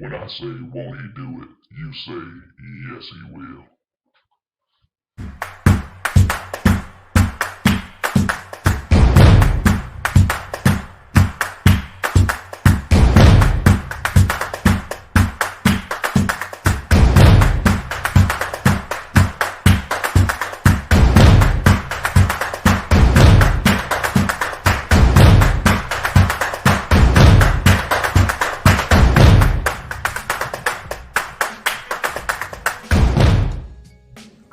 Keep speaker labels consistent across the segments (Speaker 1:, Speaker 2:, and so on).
Speaker 1: When I say, won't he do it, you say, yes, he will.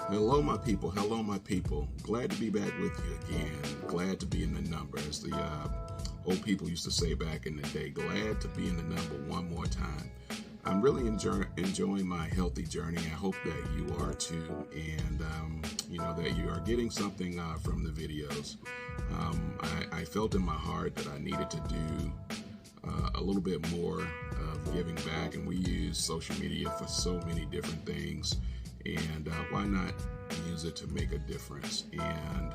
Speaker 2: Hello, my people. Hello, my people. Glad to be back with you again. Glad to be in the number, as the old people used to say back in the day. Glad to be in the number one more time. I'm really enjoying my healthy journey. I hope that you are too, and that you are getting something from the videos. I felt in my heart that I needed to do a little bit more of giving back, and we use social media for so many different things. And why not use it to make a difference? And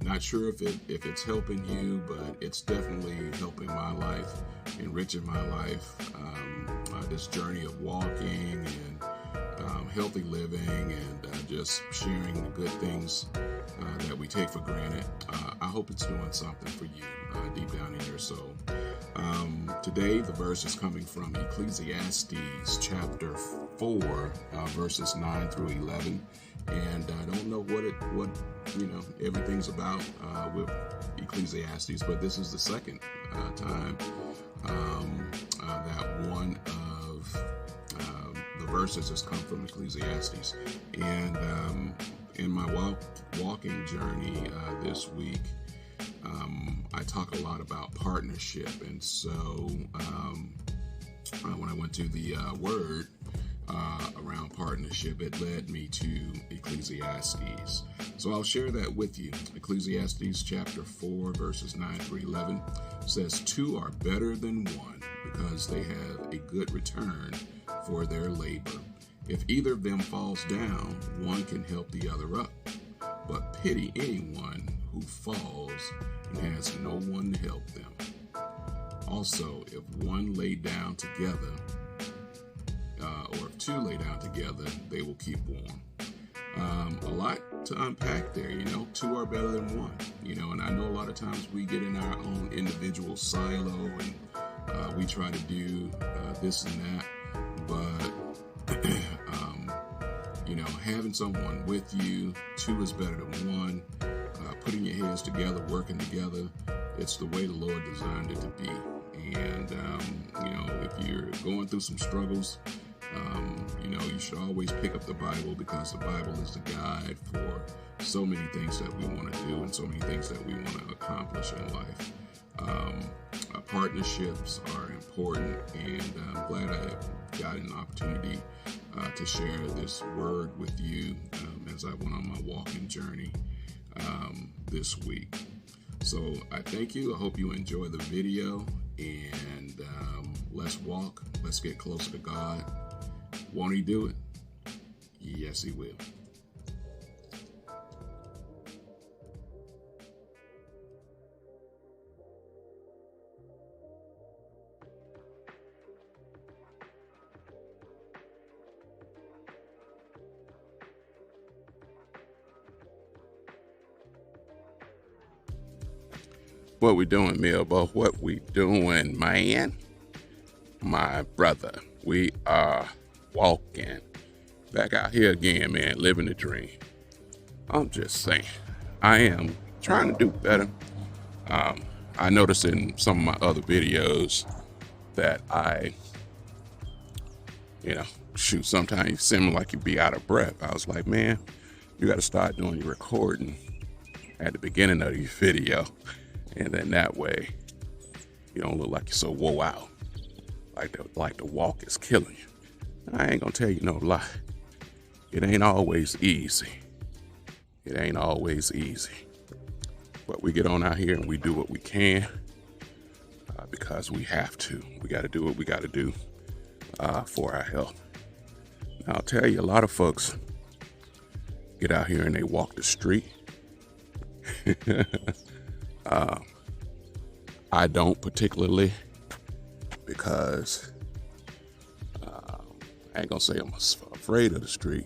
Speaker 2: not sure if it's helping you, but it's definitely helping my life, enriching my life. This journey of walking and healthy living and just sharing the good things that we take for granted. I hope it's doing something for you deep down in your soul. Today, the verse is coming from Ecclesiastes chapter 4, verses 9 through 11. And I don't know what everything's about with Ecclesiastes, but this is the second time that one of the verses has come from Ecclesiastes. And in my walking journey this week, I talk a lot about partnership, and so when I went to the word around partnership, it led me to Ecclesiastes. So I'll share that with you. Ecclesiastes chapter 4, verses 9 through 11 says, "Two are better than one because they have a good return for their labor. If either of them falls down, one can help the other up. But pity anyone who falls and has no one to help them. Also, if one lay down together, or if two lay down together, they will keep warm." A lot to unpack there, two are better than one, and I know a lot of times we get in our own individual silo and we try to do this and that, but having someone with you, two is better than one. Putting your heads together, working together, it's the way the Lord designed it to be. And if you're going through some struggles, you should always pick up the Bible, because the Bible is the guide for so many things that we want to do and so many things that we want to accomplish in life. Partnerships are important, and I'm glad I got an opportunity to share this word with you as I went on my walking journey this week. So I thank you. I hope you enjoy the video, and let's walk. Let's get closer to God. Won't he do it? Yes, he will. What we doing, Milbo? What we doing, man? My brother, we are walking back out here again, man, living the dream. I'm just saying, I am trying to do better. I noticed in some of my other videos that sometimes you seem like you be out of breath. I was like, man, you got to start doing your recording at the beginning of your video. And then that way, you don't look like you're so wore out, like the walk is killing you. I ain't gonna tell you no lie. It ain't always easy. It ain't always easy. But we get on out here and we do what we can because we have to. We got to do what we got to do for our health. Now, I'll tell you, a lot of folks get out here and they walk the street. I don't particularly, because I ain't gonna say I'm afraid of the street,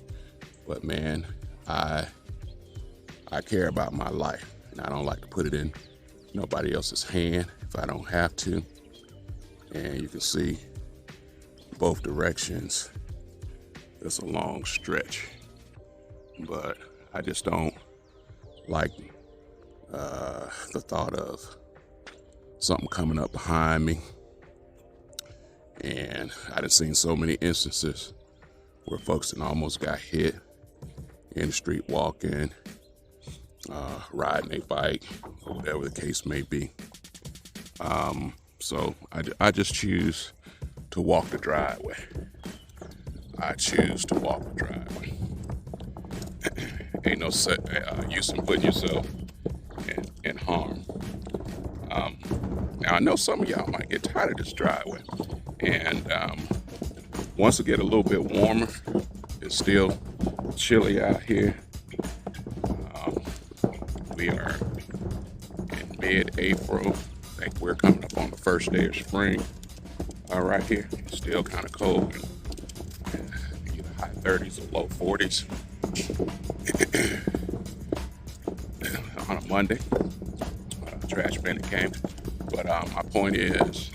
Speaker 2: but man, I care about my life, and I don't like to put it in nobody else's hand if I don't have to. And you can see both directions. It's a long stretch, but I just don't like the thought of something coming up behind me. And I done seen so many instances where folks done almost got hit in the street walking, riding a bike, or whatever the case may be. So I just choose to walk the driveway. I choose to walk the driveway. Ain't no use in putting yourself in harm. Now I know some of y'all might get tired of this driveway, and once it get a little bit warmer, it's still chilly out here. We are in mid-April. I think we're coming up on the first day of spring. Right here, it's still kind of cold. Either high 30s or low 40s on a Monday. Trash bandit came. But my point is,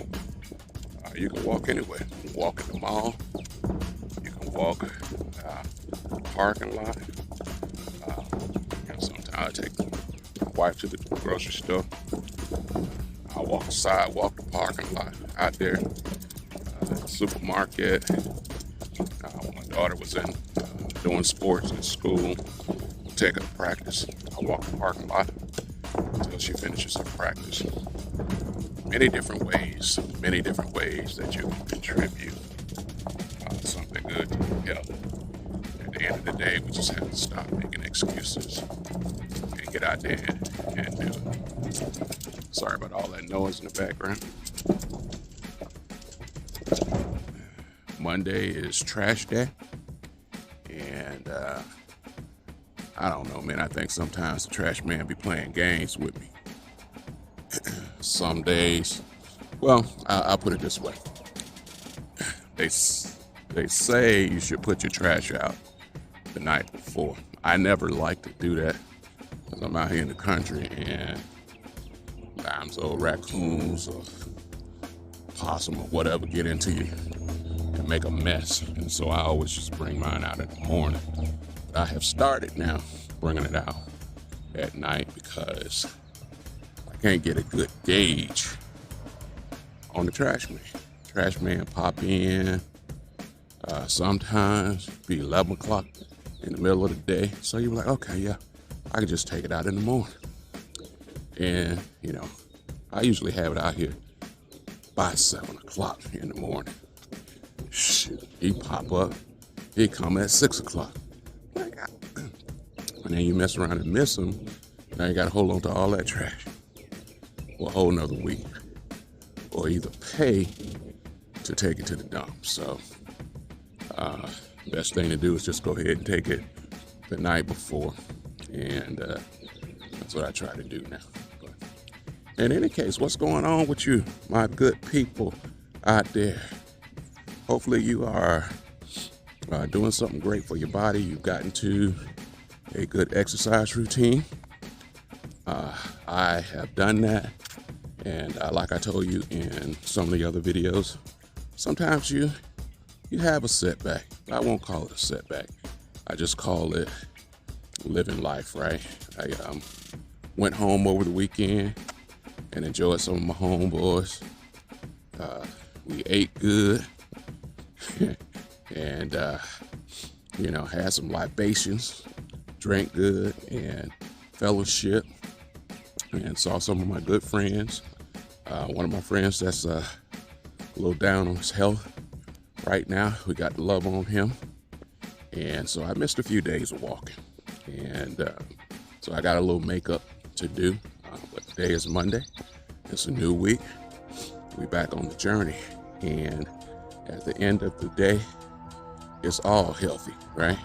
Speaker 2: you can walk anywhere. You can walk in the mall. You can walk the parking lot. Sometimes I take my wife to the grocery store. I walk the sidewalk, the parking lot, out there, the supermarket. When my daughter was in doing sports at school, take her to practice. I walk the parking lot until she finishes her practice. Many different ways that you can contribute something good to your health. At the end of the day, we just have to stop making excuses and get out there and do it. Sorry about all that noise in the background. Monday is trash day, and I don't know, man. I think sometimes the trash man be playing games with me. Some days, well, I'll put it this way. They say you should put your trash out the night before. I never like to do that because I'm out here in the country and sometimes old raccoons or possum or whatever get into you and make a mess. And so I always just bring mine out in the morning. But I have started now bringing it out at night because I can't get a good gauge on the trash man. Trash man pop in, sometimes be 11 o'clock in the middle of the day. So you're like, okay, yeah, I can just take it out in the morning. And, I usually have it out here by 7 o'clock in the morning. Shit, he pop up, he come at 6 o'clock. And then you mess around and miss him. Now you got to hold on to all that trash for a whole nother week, or either pay to take it to the dump. So, best thing to do is just go ahead and take it the night before, and that's what I try to do now. But in any case, what's going on with you, my good people out there? Hopefully you are doing something great for your body. You've gotten to a good exercise routine. I have done that, and like I told you in some of the other videos, sometimes you have a setback. I won't call it a setback. I just call it living life, right? I went home over the weekend and enjoyed some of my homeboys. We ate good and had some libations, drank good, and fellowship, and saw some of my good friends. One of my friends that's a little down on his health right now, we got to love on him, and so I missed a few days of walking, and so I got a little makeup to do, but today is Monday. It's a new week. We back on the journey, and at the end of the day, it's all healthy, right?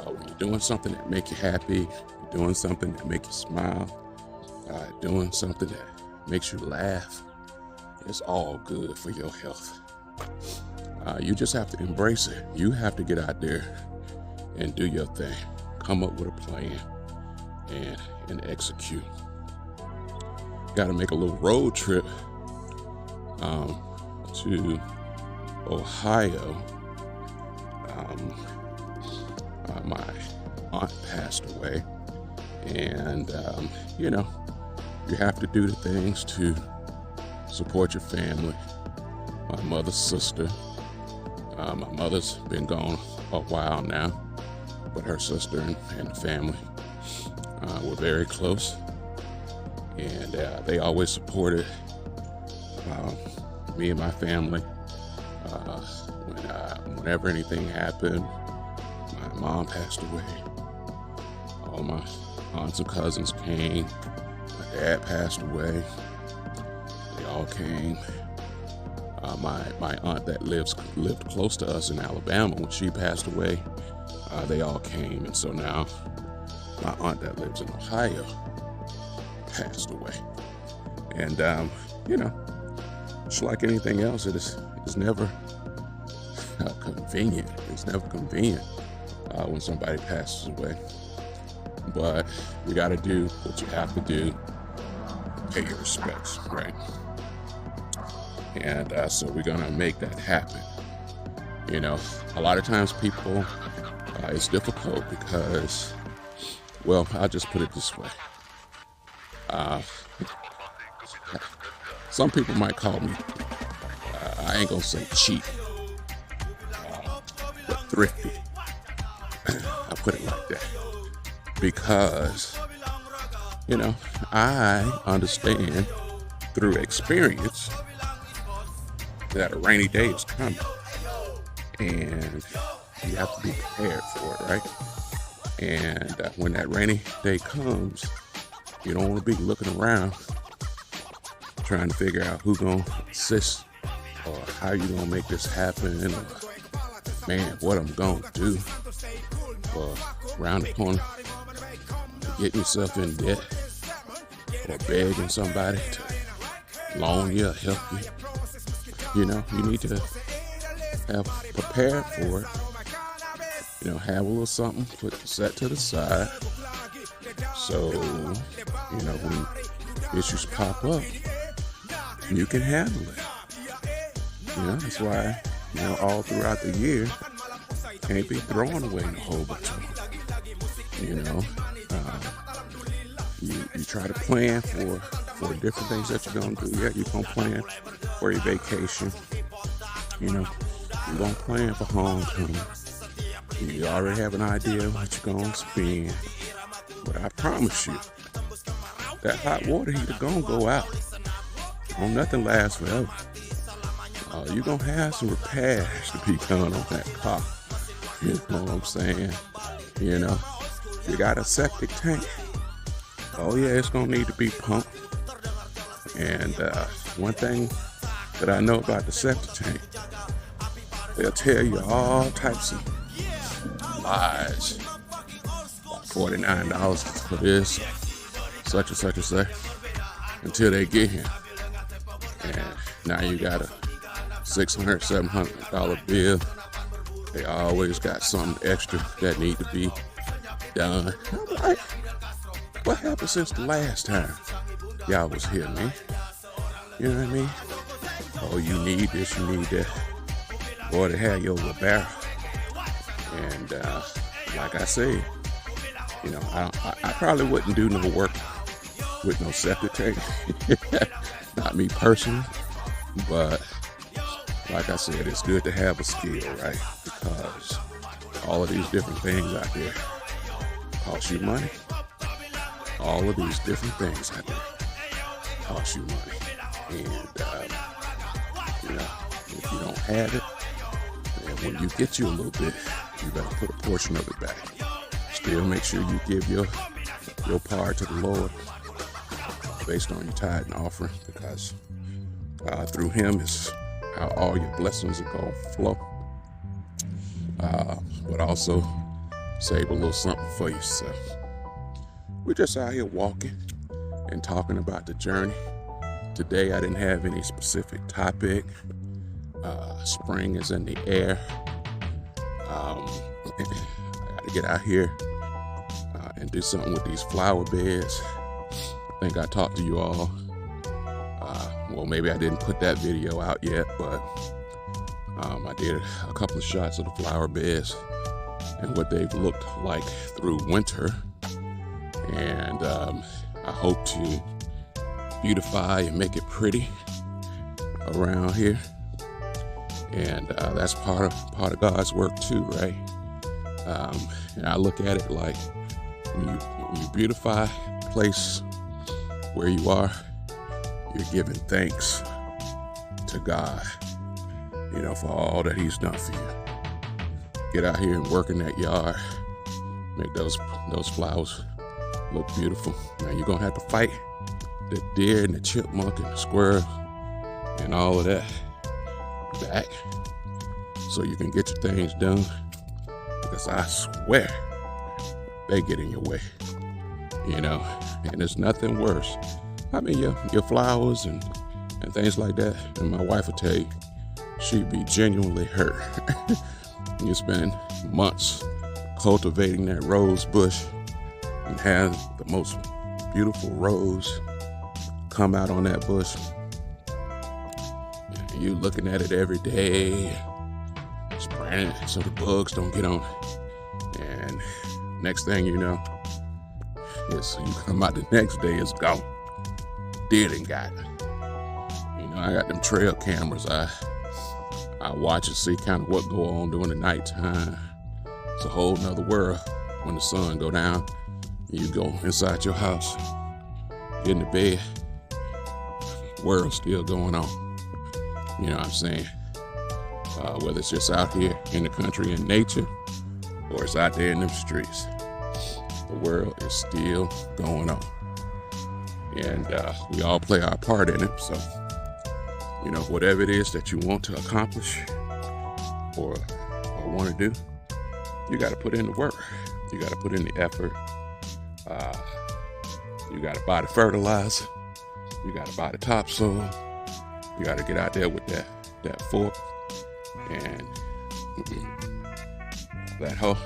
Speaker 2: When you're doing something that make you happy, you're doing something that make you smile, doing something that makes you laugh, it's all good for your health. You just have to embrace it. You have to get out there and do your thing. Come up with a plan and execute. Got to make a little road trip to Ohio. My aunt passed away, and you have to do the things to support your family. My mother's sister. My mother's been gone a while now, but her sister and the family were very close, and they always supported me and my family. Whenever anything happened, my mom passed away. All my aunts and cousins came. My dad passed away. They all came. My aunt that lived close to us in Alabama, when she passed away, they all came. And so now my aunt that lives in Ohio passed away. And just like anything else, it's never convenient. It's never convenient when somebody passes away. But you got to do what you have to do. Pay your respects, right? And so we're going to make that happen. A lot of times people, it's difficult because, well, I'll just put it this way. Some people might call me, I ain't going to say cheap, but thrifty. I put it like that. Because, I understand through experience that a rainy day is coming, and you have to be prepared for it, right? And when that rainy day comes, you don't want to be looking around trying to figure out who's going to assist or how you going to make this happen, or man, what I'm going to do, or around the corner getting yourself in debt or begging somebody to loan you or help you. You need to have prepared for it. Have a little something set to the side. So, when issues pop up, you can handle it. That's why, all throughout the year, can't be throwing away a whole bunch of them. You try to plan for different things that you're going to do. Yeah, you're going to plan for your vacation. You're going to plan for homecoming. You already have an idea of what you're going to spend. But I promise you, that hot water heater going to go out. Nothing lasts forever. You're going to have some repairs to be done on that car. You know what I'm saying? You got a septic tank. Oh yeah, it's going to need to be pumped. And one thing that I know about the septic tank, they'll tell you all types of lies. $49 for this, such and such and such, until they get here. And now you got a $600, $700 bill. They always got something extra that need to be done. I'm like, what happened since the last time y'all was here, man? You know what I mean? Oh, you need this, you need that. Boy, they had your little barrel. And like I said, I probably wouldn't do no work with no septic tank. Not me personally, but like I said, it's good to have a skill, right? Because all of these different things out there cost you money. All of these different things out there cost you money. And, if you don't have it, then when you get you a little bit, you better put a portion of it back. Still make sure you give your part to the Lord based on your tithe and offering, because through him is how all your blessings are going to flow. But also save a little something for yourself. We're just out here walking and talking about the journey. Today I didn't have any specific topic. Spring is in the air. I got to get out here and do something with these flower beds. I think I talked to you all. Well, maybe I didn't put that video out yet, but I did a couple of shots of the flower beds and what they've looked like through winter. And I hope to beautify and make it pretty around here. And that's part of God's work too, right? And I look at it like when you beautify a place where you are, you're giving thanks to God, for all that He's done for you. Get out here and work in that yard, make those flowers look beautiful. Now you're gonna have to fight the deer and the chipmunk and the squirrel and all of that back so you can get your things done, because I swear they get in your way, and there's nothing worse. I mean, your flowers and things like that, and my wife will tell you, she'd be genuinely hurt. You spend months cultivating that rose bush and have the most beautiful rose come out on that bush. And you looking at it every day, spraying it so the bugs don't get on it. And next thing you know, you come out the next day, it's gone. Dead and got it. I got them trail cameras. I watch and see kind of what go on during the nighttime. It's a whole nother world when the sun go down. You go inside your house, get in the bed, world's still going on. You know what I'm saying? Whether it's just out here in the country in nature, or it's out there in them streets, the world is still going on. And we all play our part in it. So, whatever it is that you want to accomplish or want to do, you got to put in the work. You got to put in the effort. You got to buy the fertilizer. You got to buy the topsoil. You got to get out there with that fork and that hoe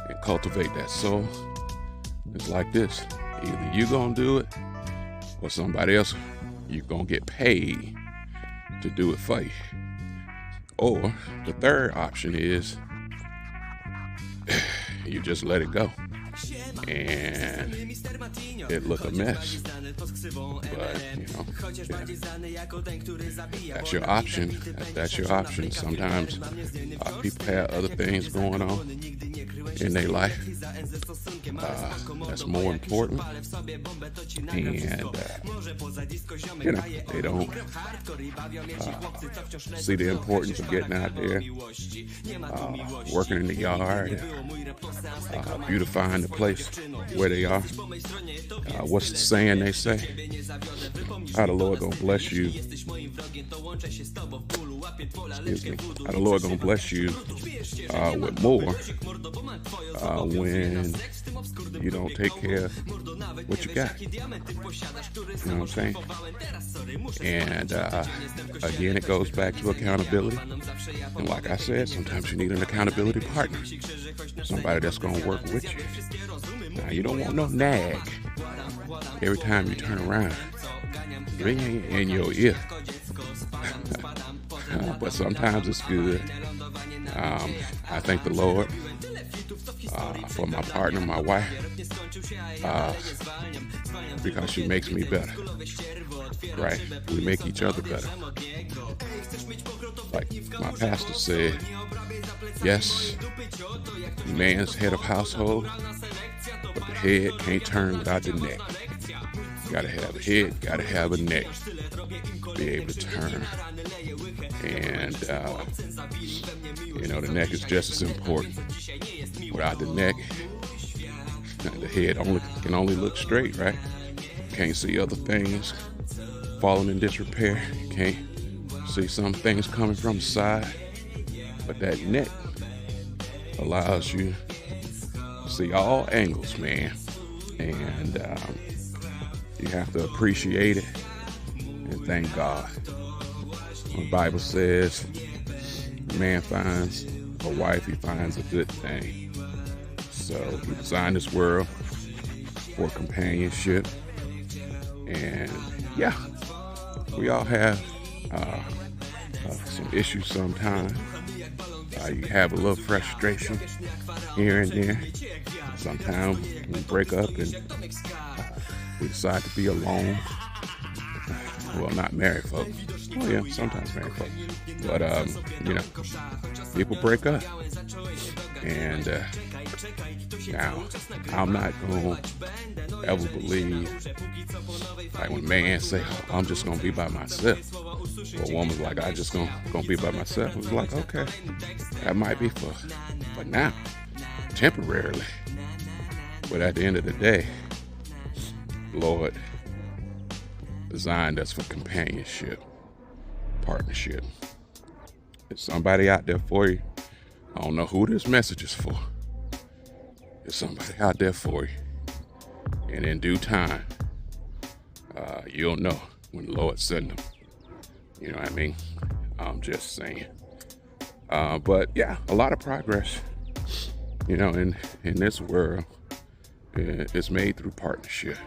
Speaker 2: and cultivate that soil. It's like this. Either you gonna do it or somebody else, you're gonna get paid to do it for you. Or the third option is you just let it go and it look a mess. But that's your option. That's your option. Sometimes people have other things going on in their life that's more important, and they don't see the importance of getting out there, working in the yard, beautifying the place where they are. What's the saying they say? How the Lord gonna bless you? Excuse me. How the Lord gonna bless you with more when you don't take care of what you got. You know what I'm saying? And again, it goes back to accountability. And like I said, sometimes you need an accountability partner, somebody that's gonna work with you. Now, you don't want no nag every time you turn around, ringing in your ear. But sometimes it's good. I thank the Lord for my partner, my wife, because she makes me better. Right? We make each other better. Like my pastor said, yes, man's head of household, but the head can't turn without the neck. Gotta have a head, gotta have a neck to be able to turn. And the neck is just as important. Without the neck, the head can only look straight, right? Can't see other things falling in disrepair. Can't see some things coming from the side. But that neck allows you to see all angles, man. And you have to appreciate it and thank God.
Speaker 3: The Bible says, man finds a wife, he finds a good thing. So he designed this world for companionship. And yeah, we all have some issues sometimes. You have a little frustration here and there. Sometimes we break up and we decide to be alone. Well, not married folk. Oh yeah, sometimes married folk. But people break up. And now, I'm not going to ever believe, like when a man say, oh, I'm just going to be by myself. Or a woman's like, I just going to be by myself. It was like, okay, that might be for now, temporarily. But at the end of the day, Lord designed us for companionship, partnership. There's somebody out there for you. I don't know who this message is for. There's somebody out there for you. And in due time, you'll know when the Lord sent them. You know what I mean? I'm just saying. But yeah, a lot of progress, in this world. It's made through partnership.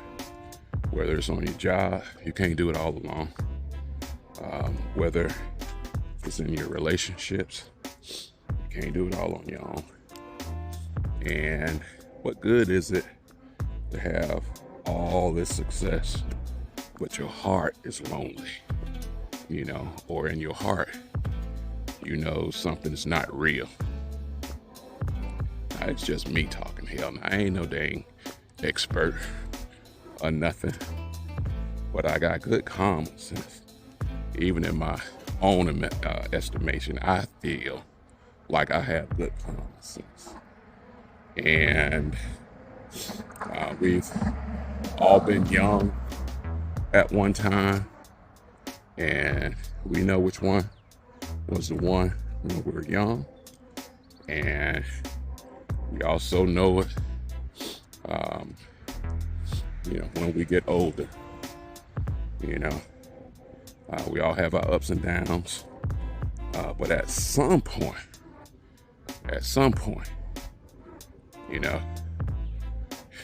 Speaker 3: Whether it's on your job, you can't do it all alone. Whether it's in your relationships, you can't do it all on your own. And what good is it to have all this success, but your heart is lonely, or in your heart, something's not real. It's just me talking. Hell, I ain't no dang expert or nothing, but I got good common sense. Even in my own estimation, I feel like I have good common sense. And we've all been young at one time, and we know which one was the one when we were young, and we also know it when we get older. We all have our ups and downs, but at some point,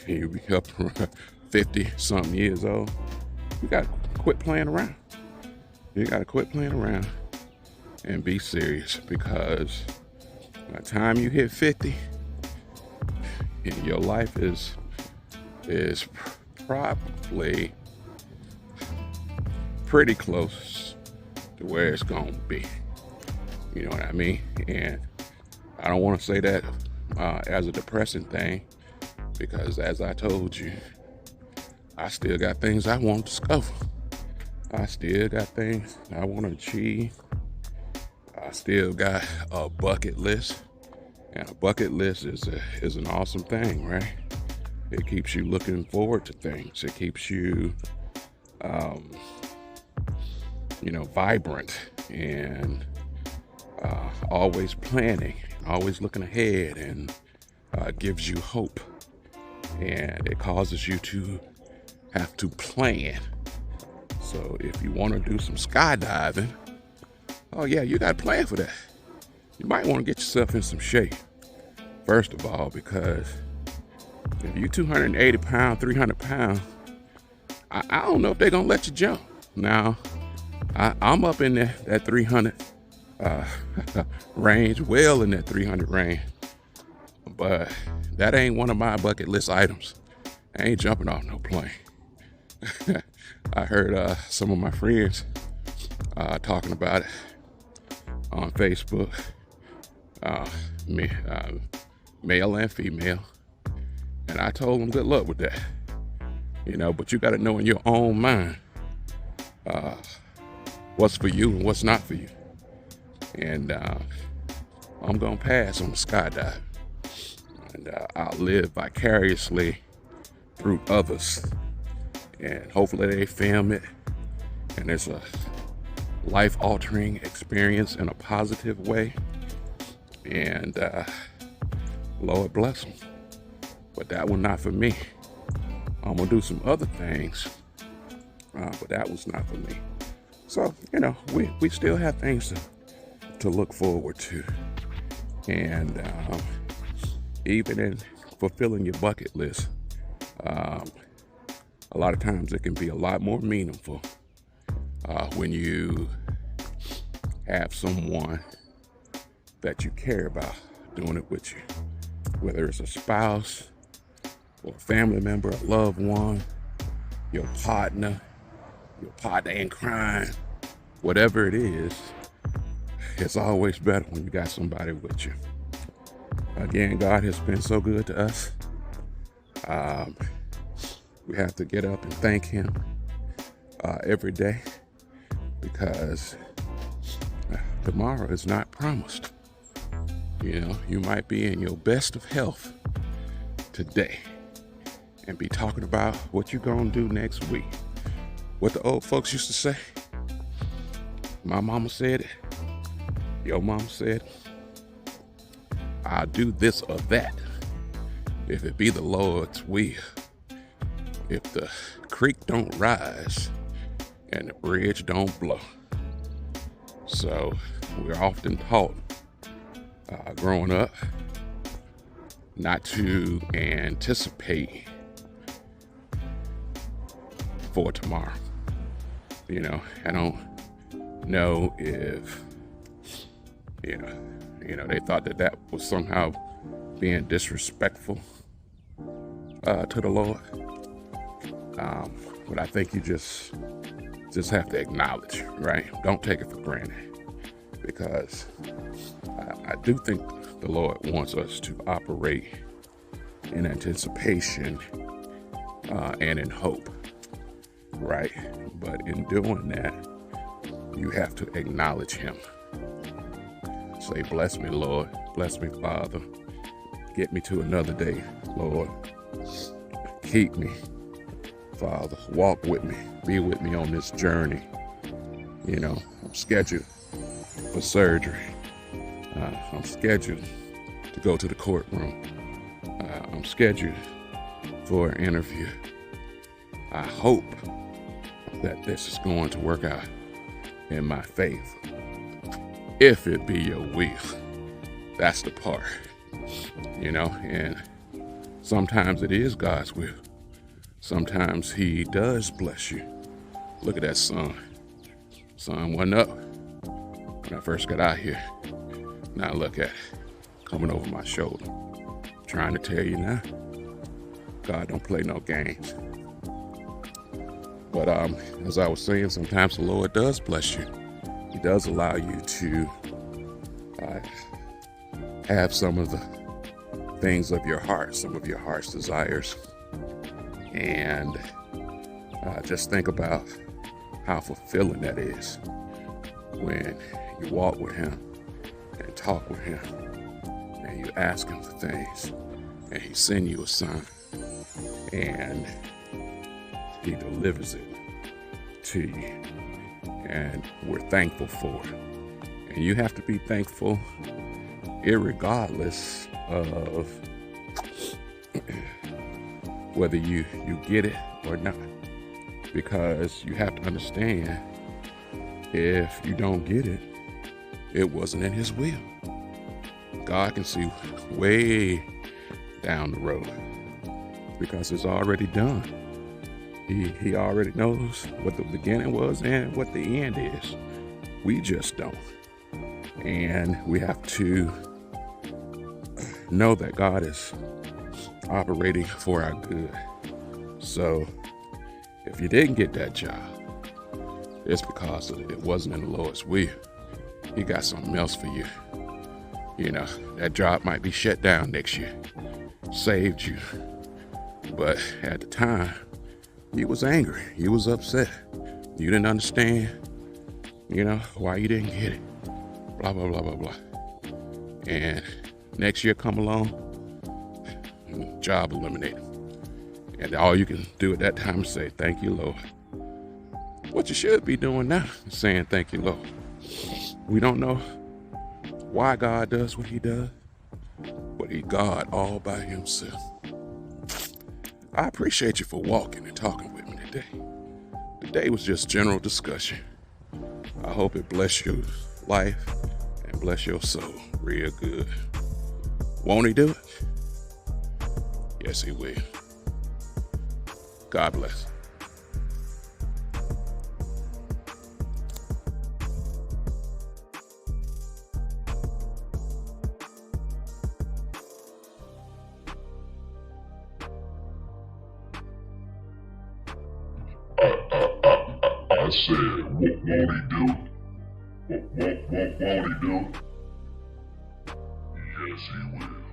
Speaker 3: you be up 50 something years old, you gotta quit playing around. You gotta quit playing around and be serious, because by the time you hit 50, your life is probably pretty close to where it's gonna be. You know what I mean? And I don't want to say that as a depressing thing, because as I told you, I still got things I want to discover. I still got things I want to achieve. I still got a bucket list. And a bucket list is an awesome thing, right? It keeps you looking forward to things. It keeps you, vibrant and always planning, always looking ahead, and gives you hope. And it causes you to have to plan. So if you want to do some skydiving, oh yeah, you got to plan for that. You might want to get yourself in some shape, first of all, because if you're 280 pounds, 300 pounds, I don't know if they're going to let you jump. Now, I'm up in that 300 range, well in that 300 range, but that ain't one of my bucket list items. I ain't jumping off no plane. I heard some of my friends talking about it on Facebook. Male and female, and I told them good luck with that, but you got to know in your own mind what's for you and what's not for you. And I'm gonna pass on the skydive, and I'll live vicariously through others, and hopefully they film it and it's a life-altering experience in a positive way. And Lord bless them. But that one not for me. I'm gonna do some other things, but that was not for me. So, we still have things to look forward to. And even in fulfilling your bucket list, a lot of times it can be a lot more meaningful when you have someone that you care about doing it with you. Whether it's a spouse or a family member, a loved one, your partner in crime, whatever it is, it's always better when you got somebody with you. Again, God has been so good to us. We have to get up and thank Him every day, because tomorrow is not promised. You might be in your best of health today and be talking about what you're gonna do next week. What the old folks used to say. My mama said it. Your mama said it. I'll do this or that if it be the Lord's will. If the creek don't rise and the bridge don't blow. So we're often taught growing up not to anticipate for tomorrow. I don't know if they thought that was somehow being disrespectful to the Lord. But I think you just have to acknowledge, right? Don't take it for granted, because I do think the Lord wants us to operate in anticipation and in hope, right? But in doing that, you have to acknowledge Him. Say, bless me, Lord. Bless me, Father. Get me to another day, Lord. Keep me, Father. Walk with me. Be with me on this journey. I'm scheduled for surgery. I'm scheduled to go to the courtroom. I'm scheduled for an interview. I hope that this is going to work out in my favor. If it be your will. That's the part. And sometimes it is God's will. Sometimes He does bless you. Look at that sun. Sun went up when I first got out here. Now look at it, coming over my shoulder. Trying to tell you now, God don't play no games. But as I was saying, sometimes the Lord does bless you. He does allow you to have some of the things of your heart, some of your heart's desires. And just think about how fulfilling that is when you walk with Him and talk with Him and you ask Him for things and He sends you a sign and He delivers it to you. And we're thankful for it. And you have to be thankful irregardless of whether you get it or not. Because you have to understand, if you don't get it, it wasn't in His will. God can see way down the road because it's already done. He already knows what the beginning was and what the end is. We just don't. And we have to know that God is operating for our good. So if you didn't get that job, it's because it wasn't in the Lord's will. He got something else for you. That job might be shut down next year. Saved you. But at the time, you was angry. You was upset. You didn't understand, why you didn't get it. Blah, blah, blah, blah, blah. And next year come along, job eliminated. And all you can do at that time is say, thank you, Lord. What you should be doing now is saying, thank you, Lord. We don't know why God does what He does, but He God all by Himself. I appreciate you for walking and talking with me today. Today was just general discussion. I hope it bless your life and bless your soul real good. Won't he do it? Yes, he will. God bless.
Speaker 1: I said, won't he do it? Won't he do it? Yes, he will.